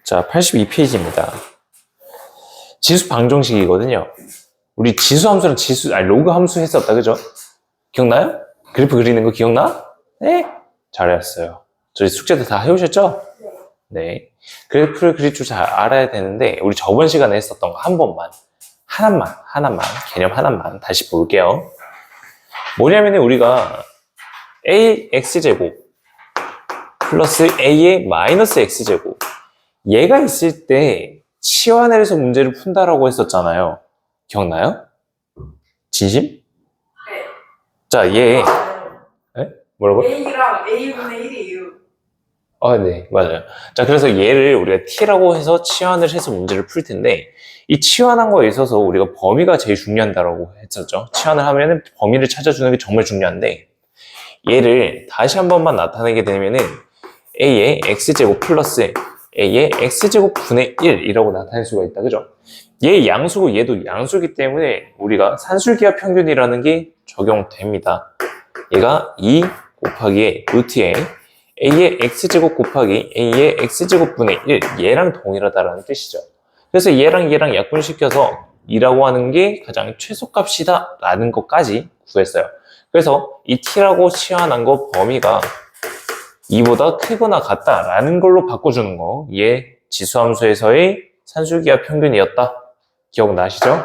자, 82페이지입니다. 지수 방정식이거든요. 우리 지수 함수랑 로그 함수 했었다, 그죠? 기억나요? 그래프 그리는 거 기억나? 네? 잘했어요. 저희 숙제도 다 해오셨죠? 네. 그래프를 그릴 줄 잘 알아야 되는데, 우리 저번 시간에 했었던 거 한 번만, 하나만, 개념 하나만 다시 볼게요. 뭐냐면 우리가 ax제곱 플러스 a의 마이너스 x제곱, 얘가 있을 때 치환을 해서 문제를 푼다라고 했었잖아요. 기억나요? 진심? 네. 자, 얘. 네? 뭐라고? A랑 A분의 1이에요. 네, 맞아요. 자, 그래서 얘를 우리가 t라고 해서 치환을 해서 문제를 풀 텐데, 이 치환한 거에 있어서 우리가 범위가 제일 중요하다고 했었죠. 치환을 하면은 범위를 찾아주는 게 정말 중요한데, 얘를 다시 한 번만 나타내게 되면은 a의 x제곱 플러스 a의 x제곱 분의 1이라고 나타낼 수가 있다, 그죠? 얘 양수고 얘도 양수이기 때문에 우리가 산술기하 평균이라는 게 적용됩니다. 얘가 2 곱하기 루트에 a의 x제곱 곱하기 a의 x제곱 분의 1, 얘랑 동일하다라는 뜻이죠. 그래서 얘랑 약분시켜서 2라고 하는 게 가장 최소값이다 라는 것까지 구했어요. 그래서 이 t라고 치환한 거 범위가 2보다 크거나 같다라는 걸로 바꿔주는 거, 얘 지수함수에서의 산술기하 평균이었다. 기억나시죠?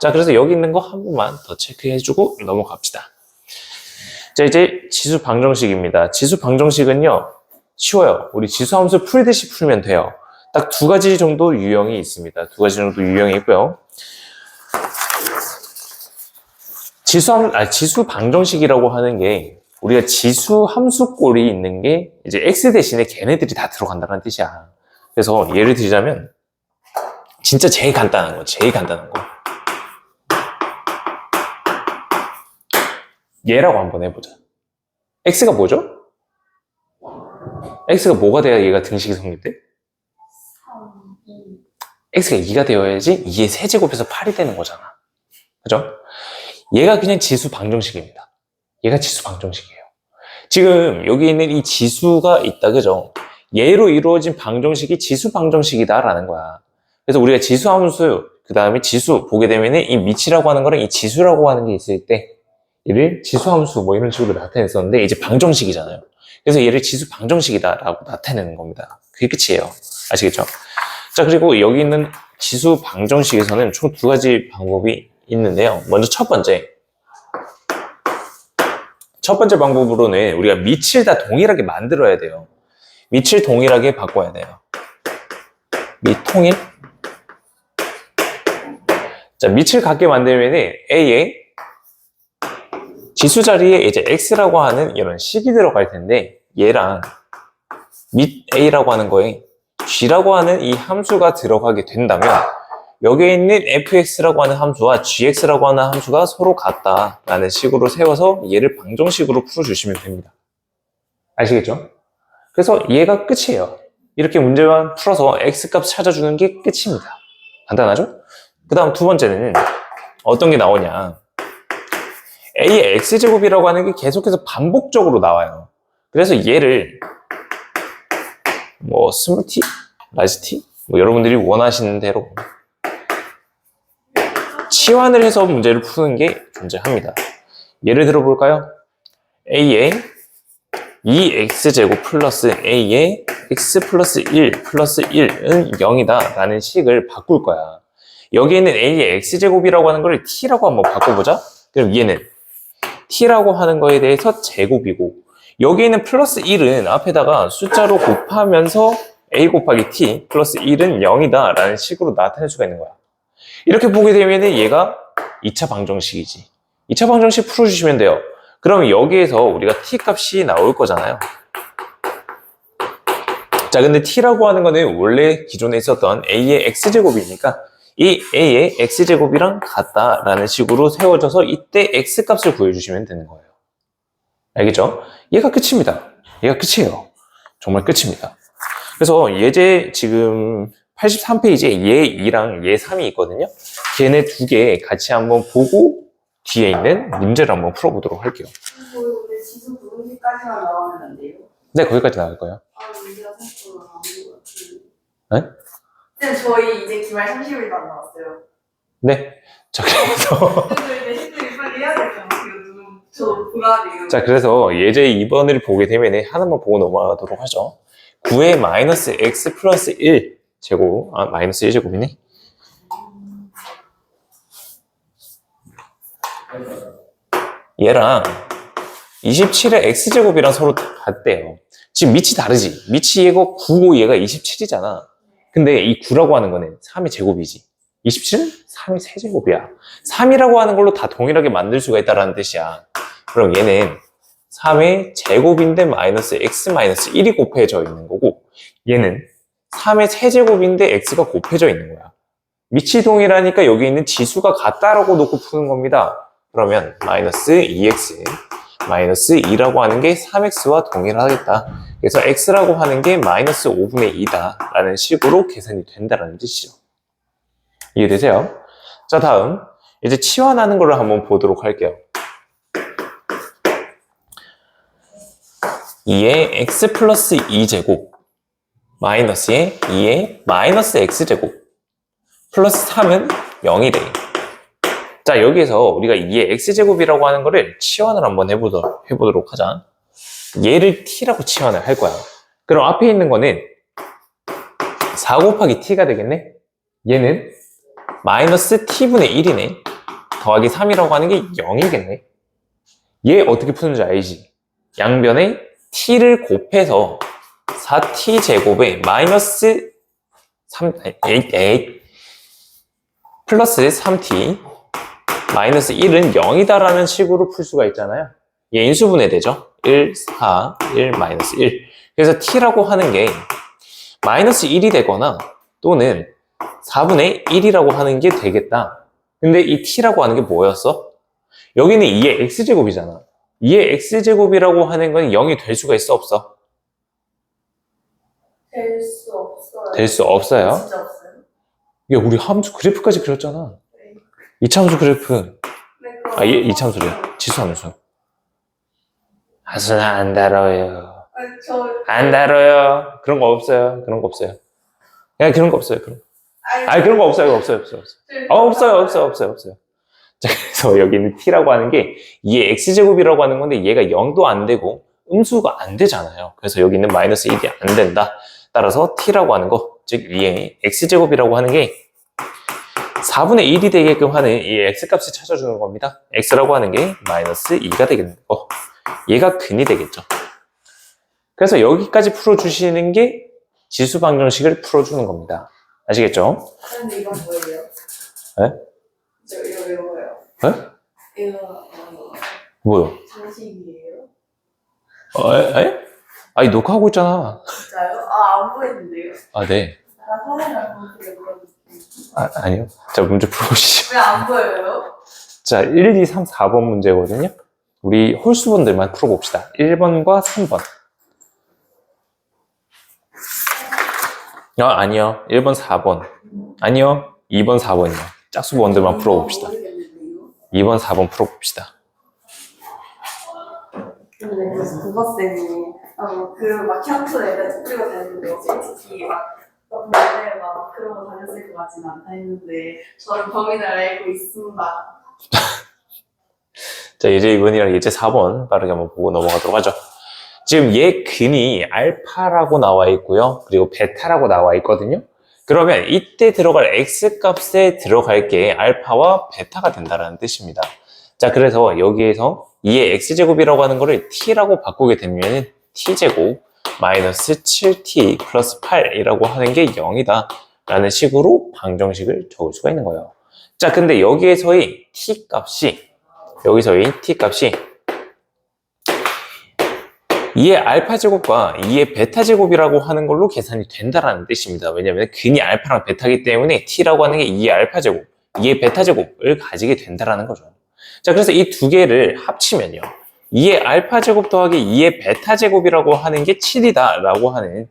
자, 그래서 여기 있는 거 한 번만 더 체크해주고 넘어갑시다. 자, 이제 지수 방정식입니다. 지수 방정식은요, 쉬워요. 우리 지수함수 풀듯이 풀면 돼요. 딱 두 가지 정도 유형이 있습니다. 두 가지 정도 유형이 있고요. 지수 방정식이라고 하는 게 우리가 지수 함수 꼴이 있는 게 이제 x 대신에 걔네들이 다 들어간다는 뜻이야. 그래서 예를 들자면 진짜 제일 간단한 거. 얘라고 한번 해보자. x가 뭐죠? x가 뭐가 돼야 얘가 등식이 성립돼? x가 2가 되어야지 2의 세제곱에서 8이 되는 거잖아. 그죠? 얘가 그냥 지수 방정식입니다. 얘가 지수 방정식이에요. 지금 여기 있는 이 지수가 있다, 그죠? 얘로 이루어진 방정식이 지수 방정식이다라는 거야. 그래서 우리가 지수 함수, 그 다음에 지수 보게 되면 이 미치라고 하는 거랑 이 지수라고 하는 게 있을 때 얘를 지수 함수 뭐 이런 식으로 나타냈었는데 이제 방정식이잖아요. 그래서 얘를 지수 방정식이다라고 나타내는 겁니다. 그게 끝이에요. 아시겠죠? 자, 그리고 여기 있는 지수 방정식에서는 총 두 가지 방법이 있는데요. 먼저 첫 번째 방법으로는 우리가 밑을 다 동일하게 만들어야 돼요. 밑을 동일하게 바꿔야 돼요. 밑 통일. 자, 밑을 같게 만들면 A의 지수 자리에 이제 X라고 하는 이런 식이 들어갈 텐데 얘랑 밑 A라고 하는 거에 G라고 하는 이 함수가 들어가게 된다면 여기에 있는 fx라고 하는 함수와 gx라고 하는 함수가 서로 같다라는 식으로 세워서 얘를 방정식으로 풀어주시면 됩니다. 아시겠죠? 그래서 얘가 끝이에요. 이렇게 문제만 풀어서 x값 찾아주는 게 끝입니다. 간단하죠? 그 다음 두 번째는 어떤 게 나오냐. a의 x제곱이라고 하는 게 계속해서 반복적으로 나와요. 그래서 얘를 뭐 스몰 t, 라지 t 뭐 여러분들이 원하시는 대로 치환을 해서 문제를 푸는 게 존재합니다. 예를 들어 볼까요? a의 2x제곱 플러스 a의 x 플러스 1 플러스 1은 0이다 라는 식을 바꿀 거야. 여기에는 a의 x제곱이라고 하는 걸 t라고 한번 바꿔보자. 그럼 얘는 t라고 하는 거에 대해서 제곱이고, 여기에는 플러스 1은 앞에다가 숫자로 곱하면서 a 곱하기 t 플러스 1은 0이다 라는 식으로 나타낼 수가 있는 거야. 이렇게 보게 되면 얘가 2차 방정식이지. 2차 방정식 풀어주시면 돼요. 그러면 여기에서 우리가 t 값이 나올 거잖아요. 자, 근데 t라고 하는 거는 원래 기존에 있었던 a의 x제곱이니까 이 a의 x제곱이랑 같다라는 식으로 세워져서 이때 x값을 구해주시면 되는 거예요. 알겠죠? 얘가 끝입니다. 얘가 끝이에요. 정말 끝입니다. 그래서 예제 지금 83페이지에 얘 2랑 얘 3이 있거든요. 걔네 두 개 같이 한번 보고 뒤에 있는 문제를 한번 풀어보도록 할게요. 근데 지수 부분까지만 나오면 안 돼요? 네, 거기까지 나올 거예요. 문제가 생각보다 안 되는 것 같은데. 네? 쌤 저희 이제 기말 30일 남았어요. 네. 자, 그래서. 그래서 이제 힘들게 빨리 해야 될 것 같아요. 저 불안해요. 자, 그래서 예제 2번을 보게 되면 하나만 보고 넘어가도록 하죠. 9의 마이너스 x 플러스 1 제곱, 마이너스 1 제곱이네. 얘랑 27의 x제곱이랑 서로 같대요. 지금 밑이 다르지? 밑이 얘가 9고 얘가 27이잖아. 근데 이 9라고 하는 거는 3의 제곱이지. 27은 3의 세제곱이야. 3이라고 하는 걸로 다 동일하게 만들 수가 있다는 뜻이야. 그럼 얘는 3의 제곱인데 마이너스 x 마이너스 1이 곱해져 있는 거고, 얘는 3의 세제곱인데 x가 곱해져 있는 거야. 밑이 동일하니까 여기 있는 지수가 같다라고 놓고 푸는 겁니다. 그러면 마이너스 2x 마이너스 2라고 하는 게 3x와 동일하겠다. 그래서 x라고 하는 게 마이너스 5분의 2다 라는 식으로 계산이 된다는 뜻이죠. 이해되세요? 자, 다음 이제 치환하는 거를 한번 보도록 할게요. 2의 x 플러스 2제곱 마이너스의 2의 마이너스 x제곱 플러스 3은 0이 돼. 자, 여기에서 우리가 2의 x제곱이라고 하는 거를 치환을 한번 해보도록 하자. 얘를 t라고 치환을 할 거야. 그럼 앞에 있는 거는 4 곱하기 t가 되겠네? 얘는 마이너스 t분의 1이네. 더하기 3이라고 하는 게 0이겠네. 얘 어떻게 푸는지 알지? 양변에 t를 곱해서 4t제곱에 마이너스 3, 플러스 3t 마이너스 1은 0이다 라는 식으로 풀 수가 있잖아요. 얘 인수분해 되죠? 1, 4, 1, 마이너스 1. 그래서 t라고 하는 게 마이너스 1이 되거나 또는 4분의 1이라고 하는 게 되겠다. 근데 이 t라고 하는 게 뭐였어? 여기는 2의 x제곱이잖아. 2의 x제곱이라고 하는 건 0이 될 수가 있어, 없어? 될 수 없어요. 될 수 없어요. 진짜 없어요. 야, 우리 함수 그래프까지 그렸잖아. 네. 이차함수 그래프. 네, 그럼 이차함수래. 지수함수. 하수는 안 다뤄요. 안 다뤄요. 그런 거 없어요. 그런 거 없어요. 야, 그런 거 없어요. 그런 거 없어요. 없어요. 없어요. 자, 그래서 여기 있는 t라고 하는 게 2의 x제곱이라고 하는 건데 얘가 0도 안 되고 음수가 안 되잖아요. 그래서 여기 있는 마이너스 1이 안 된다. 따라서 t라고 하는 거, 즉 2의 x제곱이라고 하는 게 4분의 1이 되게끔 하는 이 x값을 찾아주는 겁니다. x라고 하는 게 마이너스 2가 되겠는 거. 얘가 근이 되겠죠. 그래서 여기까지 풀어주시는 게 지수 방정식을 풀어주는 겁니다. 아시겠죠? 근데 이건 뭐예요? 네? 저 이거 외워요. 네? 이거 뭐요? 장식이에요? 에? 아니, 녹화하고 있잖아. 진짜요? 안 보이는데요? 아, 네. 나 사진 안 보여요. 아니요. 자, 문제 풀어보시죠. 왜 안 보여요? 자, 1, 2, 3, 4번 문제거든요. 우리 홀수분들만 풀어봅시다. 1번과 3번. 아니요. 1번, 4번. 아니요. 2번, 4번이요. 짝수번들만 풀어봅시다. 2번, 4번 풀어봅시다. 근데 그래서 국어쌤이 그 마키아토 애들 듣고 다녔는데 솔직히 막 원래 막 그런 거 다녔을 것 같지는 않다 했는데 저는 범인을 알고 있습니다. 자, 예제 2번이랑 예제 4번 빠르게 한번 보고 넘어가도록 하죠. 지금 얘 근이 알파라고 나와 있고요. 그리고 베타라고 나와 있거든요. 그러면 이때 들어갈 x값에 들어갈 게 알파와 베타가 된다는 뜻입니다. 자, 그래서 여기에서 2의 x제곱이라고 하는 거를 t라고 바꾸게 되면 t제곱 마이너스 7t 플러스 8이라고 하는 게 0이다 라는 식으로 방정식을 적을 수가 있는 거예요. 자, 근데 여기서의 t 값이 2의 알파 제곱과 2의 베타 제곱이라고 하는 걸로 계산이 된다라는 뜻입니다. 왜냐하면 근이 알파랑 베타이기 때문에 t라고 하는 게 2의 알파 제곱, 2의 베타 제곱을 가지게 된다라는 거죠. 자, 그래서 이 두 개를 합치면요. 2의 알파 제곱 더하기 2의 베타 제곱이라고 하는 게 7이다 라고 하는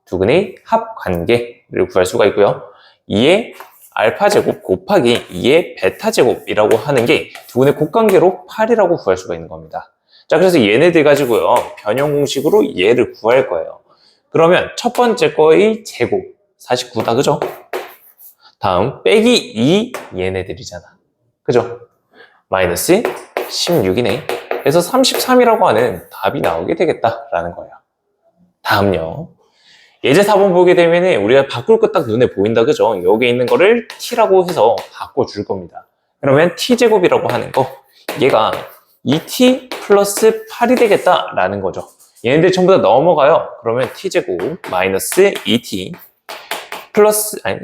두 근의 합 관계를 구할 수가 있고요. 2의 알파 제곱 곱하기 2의 베타 제곱이라고 하는 게 두 근의 곱관계로 8이라고 구할 수가 있는 겁니다. 자, 그래서 얘네들 가지고요. 변형 공식으로 얘를 구할 거예요. 그러면 첫 번째 거의 제곱 49다, 그죠? 다음, 빼기 2 얘네들이잖아. 그죠? 마이너스 16이네. 그래서 33이라고 하는 답이 나오게 되겠다라는 거예요. 다음요. 예제 4번 보게 되면 우리가 바꿀 것 딱 눈에 보인다, 그죠? 여기 있는 거를 t라고 해서 바꿔줄 겁니다. 그러면 t제곱이라고 하는 거, 얘가 2t 플러스 8이 되겠다라는 거죠. 얘네들 전부 다 넘어가요. 그러면 t제곱 마이너스 2t 플러스, 아니,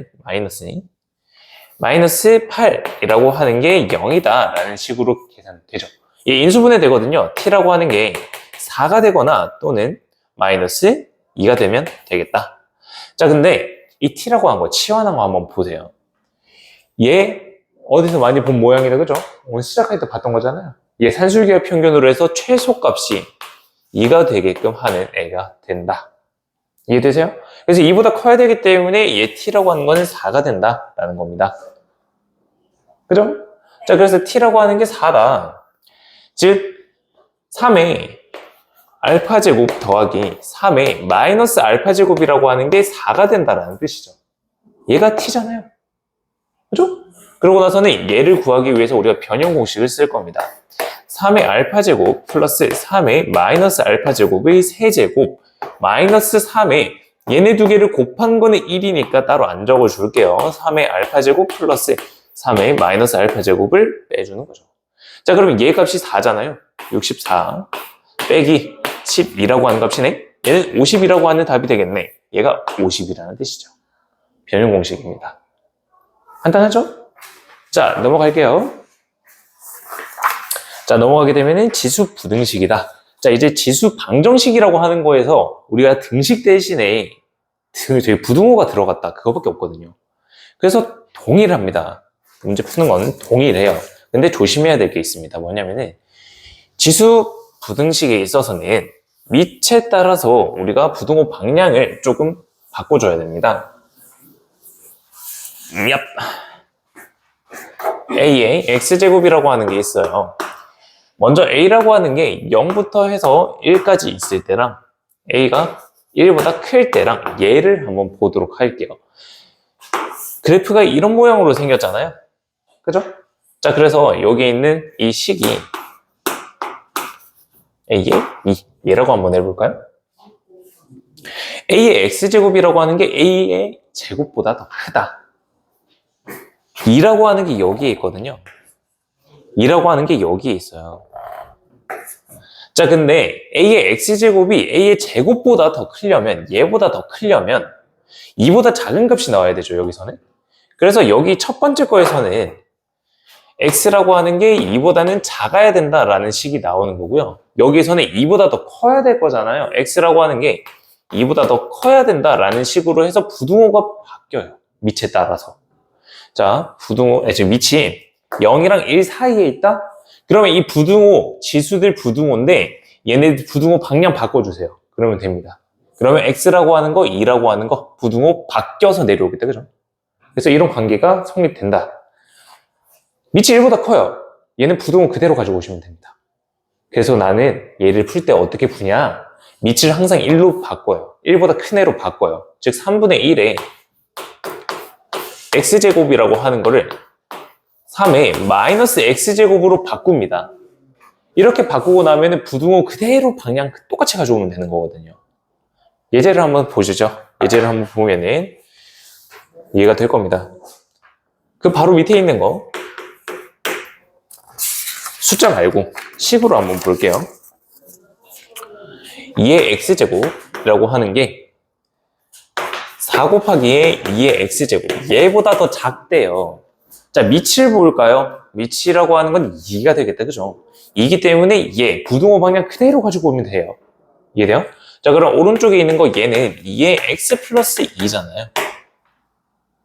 마이너스 8이라고 하는 게 0이다 라는 식으로 계산되죠. 이 인수분해 되거든요. t라고 하는 게 4가 되거나 또는 마이너스 2가 되면 되겠다. 자, 근데 이 t라고 한 거, 치환한 거 한번 보세요. 얘 어디서 많이 본 모양이다, 그죠? 오늘 시작할 때 봤던 거잖아요. 얘 산술기하 평균으로 해서 최소값이 2가 되게끔 하는 애가 된다. 이해되세요? 그래서 2보다 커야 되기 때문에 얘 t라고 하는 거는 4가 된다라는 겁니다. 그죠? 자, 그래서 t라고 하는 게 4다. 즉 3의 알파 제곱 더하기 3의 마이너스 알파 제곱이라고 하는 게 4가 된다라는 뜻이죠. 얘가 t잖아요. 그죠? 그러고 나서는 얘를 구하기 위해서 우리가 변형 공식을 쓸 겁니다. 3의 알파 제곱 플러스 3의 마이너스 알파 제곱의 세제곱 마이너스 3의 얘네 두 개를 곱한 거는 1이니까 따로 안 적어줄게요. 3의 알파 제곱 플러스 3의 마이너스 알파 제곱을 빼주는 거죠. 자, 그러면 얘 값이 4잖아요. 64 빼기 12라고 하는 값이네. 얘는 50이라고 하는 답이 되겠네. 얘가 50이라는 뜻이죠. 변형 공식입니다. 간단하죠? 자, 넘어갈게요. 자, 넘어가게 되면은 지수 부등식이다. 자, 이제 지수 방정식이라고 하는 거에서 우리가 등식 대신에 저희 부등호가 들어갔다. 그거밖에 없거든요. 그래서 동일합니다. 문제 푸는 건 동일해요. 근데 조심해야 될 게 있습니다. 뭐냐면은 지수 부등식에 있어서는 밑에 따라서 우리가 부등호 방향을 조금 바꿔줘야 됩니다. 얍. A의 X제곱이라고 하는 게 있어요. 먼저 A라고 하는 게 0부터 해서 1까지 있을 때랑 A가 1보다 클 때랑 얘를 한번 보도록 할게요. 그래프가 이런 모양으로 생겼잖아요. 그죠? 자, 그래서 여기 있는 이 식이 A의 2, 얘라고 한번 해볼까요? A의 X제곱이라고 하는 게 A의 제곱보다 더 크다. 2라고 하는 게 여기에 있거든요. 2라고 하는 게 여기에 있어요. 자, 근데 A의 X제곱이 A의 제곱보다 더 크려면, 얘보다 더 크려면 2보다 작은 값이 나와야 되죠, 여기서는. 그래서 여기 첫 번째 거에서는 X라고 하는 게 2보다는 작아야 된다라는 식이 나오는 거고요. 여기서는 2보다 더 커야 될 거잖아요. X라고 하는 게 2보다 더 커야 된다라는 식으로 해서 부등호가 바뀌어요. 밑에 따라서. 자, 지금 밑이 0이랑 1 사이에 있다? 그러면 이 부등호, 지수들 부등호인데 얘네 부등호 방향 바꿔주세요. 그러면 됩니다. 그러면 X라고 하는 거, 2라고 하는 거 부등호 바뀌어서 내려오겠다, 그죠? 그래서 이런 관계가 성립된다. 밑이 1보다 커요. 얘는 부등호 그대로 가지고 오시면 됩니다. 그래서 나는 얘를 풀 때 어떻게 푸냐? 밑을 항상 1로 바꿔요. 1보다 큰 애로 바꿔요. 즉 3분의 1에 X제곱이라고 하는 거를 3의 마이너스 X제곱으로 바꿉니다. 이렇게 바꾸고 나면 부등호 그대로 방향 똑같이 가져오면 되는 거거든요. 예제를 한번 보시죠. 예제를 한번 보면은 이해가 될 겁니다. 그 바로 밑에 있는 거 숫자 말고 식으로 한번 볼게요. 2의 X제곱이라고 하는 게 4 곱하기에 2의 X제곱, 얘보다 더 작대요. 자, 밑을 볼까요? 밑이라고 하는 건 2가 되겠다, 그죠? 2이기 때문에 얘, 부등호 방향 그대로 가지고 오면 돼요. 이해돼요? 자, 그럼 오른쪽에 있는 거 얘는 2의 X 플러스 2잖아요.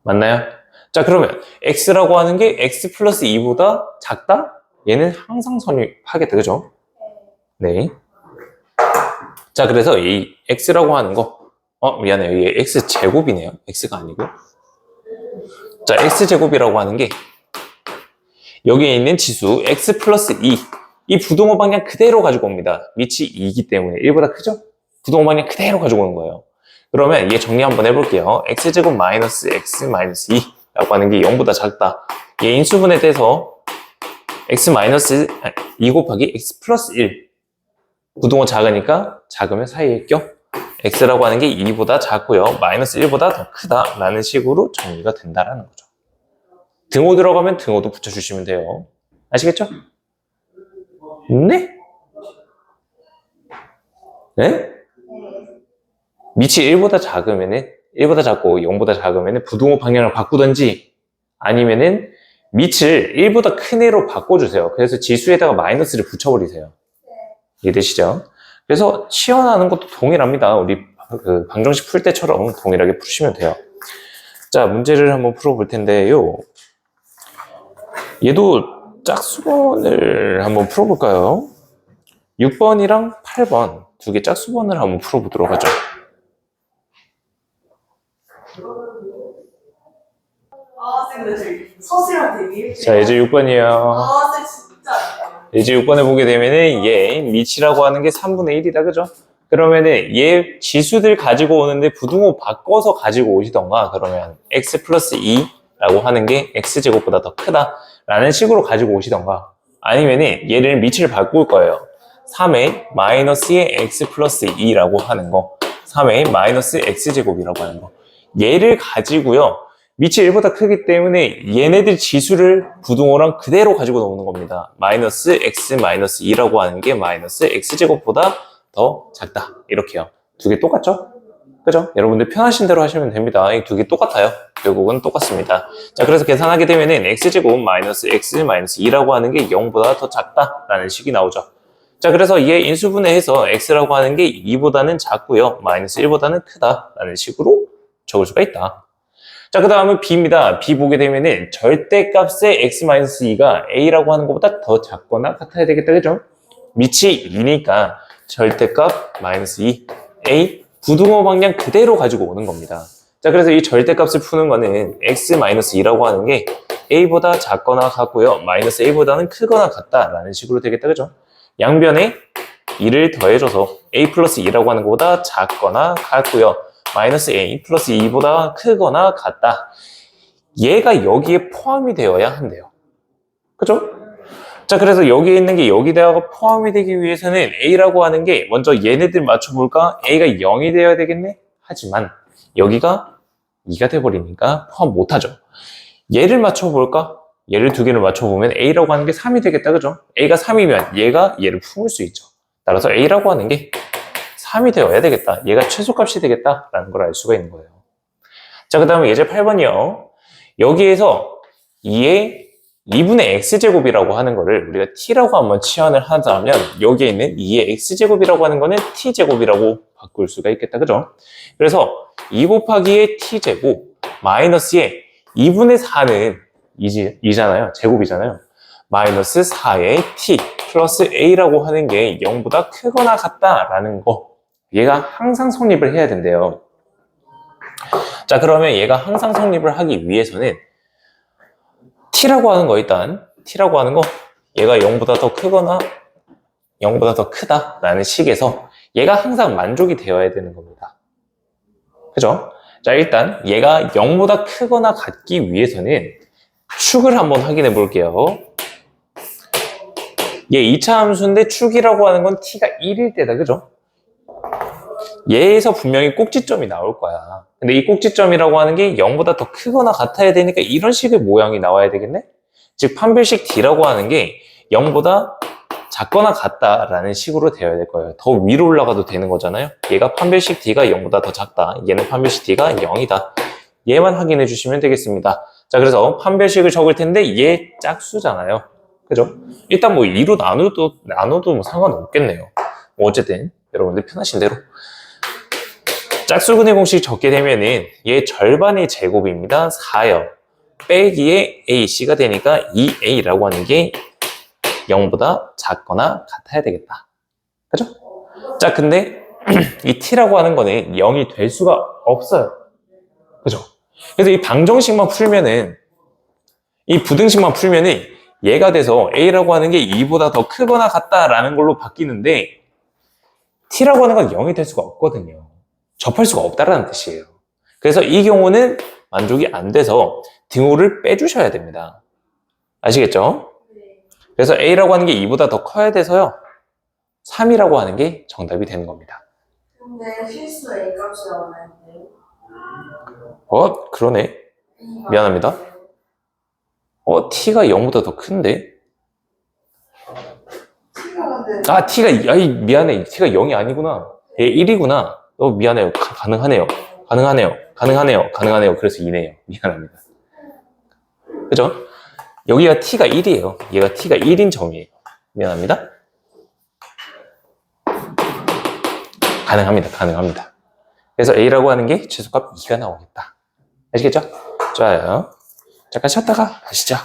맞나요? 자, 그러면 X라고 하는 게 X 플러스 2보다 작다? 얘는 항상 성립하겠다, 그죠? 네. 자, 그래서 이 X라고 하는 거, 미안해요. 이게 X제곱이네요. X가 아니고. 자, X제곱이라고 하는 게 여기에 있는 지수 X 플러스 2. 이 부등호 방향 그대로 가지고 옵니다. 밑이 2이기 때문에 1보다 크죠? 부등호 방향 그대로 가지고 오는 거예요. 그러면 얘 정리 한번 해볼게요. x제곱 마이너스 x 마이너스 2라고 하는 게 0보다 작다. 얘 인수분해 돼서 x 마이너스 2 곱하기 x 플러스 1. 부등호 작으니까 작으면 사이에 껴. x라고 하는 게 2보다 작고요. 마이너스 1보다 더 크다라는 식으로 정리가 된다라는 거죠. 등호 들어가면 등호도 붙여주시면 돼요. 아시겠죠? 네? 네? 밑이 1보다 작으면은 1보다 작고 0보다 작으면은 부등호 방향을 바꾸든지 아니면은 밑을 1보다 큰 애로 바꿔주세요. 그래서 지수에다가 마이너스를 붙여버리세요. 이해되시죠? 그래서 치환하는 것도 동일합니다. 우리 그 방정식 풀 때처럼 동일하게 푸시면 돼요. 자, 문제를 한번 풀어볼 텐데요. 얘도 짝수번을 한번 풀어볼까요? 6번이랑 8번 두 개 짝수번을 한번 풀어보도록 하죠. 근데 저희 서술랑 되게 자, 이제 6번이에요. 진짜. 이제 6번에 보게 되면은 얘 밑이라고 하는 게 3분의 1이다, 그죠? 그러면은 얘 지수들 가지고 오는데 부등호 바꿔서 가지고 오시던가, 그러면 x 플러스 2라고 하는 게 x제곱보다 더 크다라는 식으로 가지고 오시던가, 아니면은 얘를 밑을 바꿀 거예요. 3의 마이너스의 x 플러스 2라고 하는 거, 3의 마이너스 x제곱이라고 하는 거, 얘를 가지고요. 밑이 1보다 크기 때문에 얘네들 지수를 부등호랑 그대로 가지고 나오는 겁니다. 마이너스 x 마이너스 2라고 하는 게 마이너스 x제곱보다 더 작다. 이렇게요. 두 개 똑같죠? 그죠? 여러분들 편하신 대로 하시면 됩니다. 이 두 개 똑같아요. 결국은 똑같습니다. 자, 그래서 계산하게 되면은 x제곱 마이너스 x 마이너스 2라고 하는 게 0보다 더 작다라는 식이 나오죠. 자, 그래서 얘 인수분해해서 x라고 하는 게 2보다는 작고요. 마이너스 1보다는 크다라는 식으로 적을 수가 있다. 자, 그 다음은 b입니다. b 보게 되면은 절대값의 x-2가 a라고 하는 것보다 더 작거나 같아야 되겠다, 그죠? 밑이 2니까 절대값 마이너스 2, a 부등호 방향 그대로 가지고 오는 겁니다. 자, 그래서 이 절대값을 푸는 거는 x-2라고 하는 게 a보다 작거나 같고요. 마이너스 a보다는 크거나 같다라는 식으로 되겠다, 그죠? 양변에 2를 더해줘서 a 플러스 2라고 하는 것보다 작거나 같고요. 마이너스 a 플러스 2보다 크거나 같다. 얘가 여기에 포함이 되어야 한대요. 그죠? 자, 그래서 여기에 있는 게 여기다가 포함이 되기 위해서는 a라고 하는 게 먼저 얘네들 맞춰볼까? a가 0이 되어야 되겠네? 하지만 여기가 2가 돼버리니까 포함 못하죠. 얘를 맞춰볼까? 얘를 두 개를 맞춰보면 a라고 하는 게 3이 되겠다, 그죠? a가 3이면 얘가 얘를 품을 수 있죠. 따라서 a라고 하는 게 3이 되어야 되겠다. 얘가 최소값이 되겠다라는 걸 알 수가 있는 거예요. 자, 그 다음에 예제 8번이요. 여기에서 2의 2분의 x제곱이라고 하는 거를 우리가 t라고 한번 치환을 하자면 여기에 있는 2의 x제곱이라고 하는 거는 t제곱이라고 바꿀 수가 있겠다, 그죠? 그래서 2 곱하기의 t제곱 마이너스의 2분의 4는 2잖아요. 제곱이잖아요. 마이너스 4의 t 플러스 a라고 하는 게 0보다 크거나 같다라는 거. 얘가 항상 성립을 해야 된대요. 자, 그러면 얘가 항상 성립을 하기 위해서는 t라고 하는 거, 일단 t라고 하는 거 얘가 0보다 더 크거나 0보다 더 크다라는 식에서 얘가 항상 만족이 되어야 되는 겁니다. 그죠? 자, 일단 얘가 0보다 크거나 같기 위해서는 축을 한번 확인해 볼게요. 얘 2차 함수인데 축이라고 하는 건 t가 1일 때다, 그죠? 얘에서 분명히 꼭지점이 나올 거야. 근데 이 꼭지점이라고 하는 게 0보다 더 크거나 같아야 되니까 이런 식의 모양이 나와야 되겠네? 즉 판별식 D라고 하는 게 0보다 작거나 같다라는 식으로 되어야 될 거예요. 더 위로 올라가도 되는 거잖아요. 얘가 판별식 D가 0보다 더 작다. 얘는 판별식 D가 0이다. 얘만 확인해 주시면 되겠습니다. 자, 그래서 판별식을 적을 텐데 얘 짝수잖아요. 그죠? 일단 뭐 2로 나눠도 뭐 상관없겠네요. 뭐 어쨌든 여러분들 편하신 대로. 짝수근의 공식 적게 되면은 얘 절반의 제곱입니다. 4요. 빼기에 AC가 되니까 2A라고 하는 게 0보다 작거나 같아야 되겠다. 그죠? 자, 근데 이 T라고 하는 거는 0이 될 수가 없어요. 그죠? 그래서 이 방정식만 풀면은, 이 부등식만 풀면은 얘가 돼서 A라고 하는 게 2보다 더 크거나 같다라는 걸로 바뀌는데 T라고 하는 건 0이 될 수가 없거든요. 접할 수가 없다라는 뜻이에요. 그래서 이 경우는 만족이 안 돼서 등호를 빼주셔야 됩니다. 아시겠죠? 네. 그래서 A라고 하는 게 2보다 더 커야 돼서요. 3이라고 하는 게 정답이 되는 겁니다. 근데 실수 A 값이 나오는데 그러네. 미안합니다. T가 0보다 더 큰데? 미안해. T가 0이 아니구나. 얘 1이구나. 미안해요. 가능하네요. 가능하네요. 그래서 2네요. 미안합니다. 그죠? 여기가 T가 1이에요. 얘가 T가 1인 점이에요. 미안합니다. 가능합니다. 그래서 A라고 하는 게 최소값 2가 나오겠다. 아시겠죠? 좋아요. 잠깐 쉬었다가 가시죠.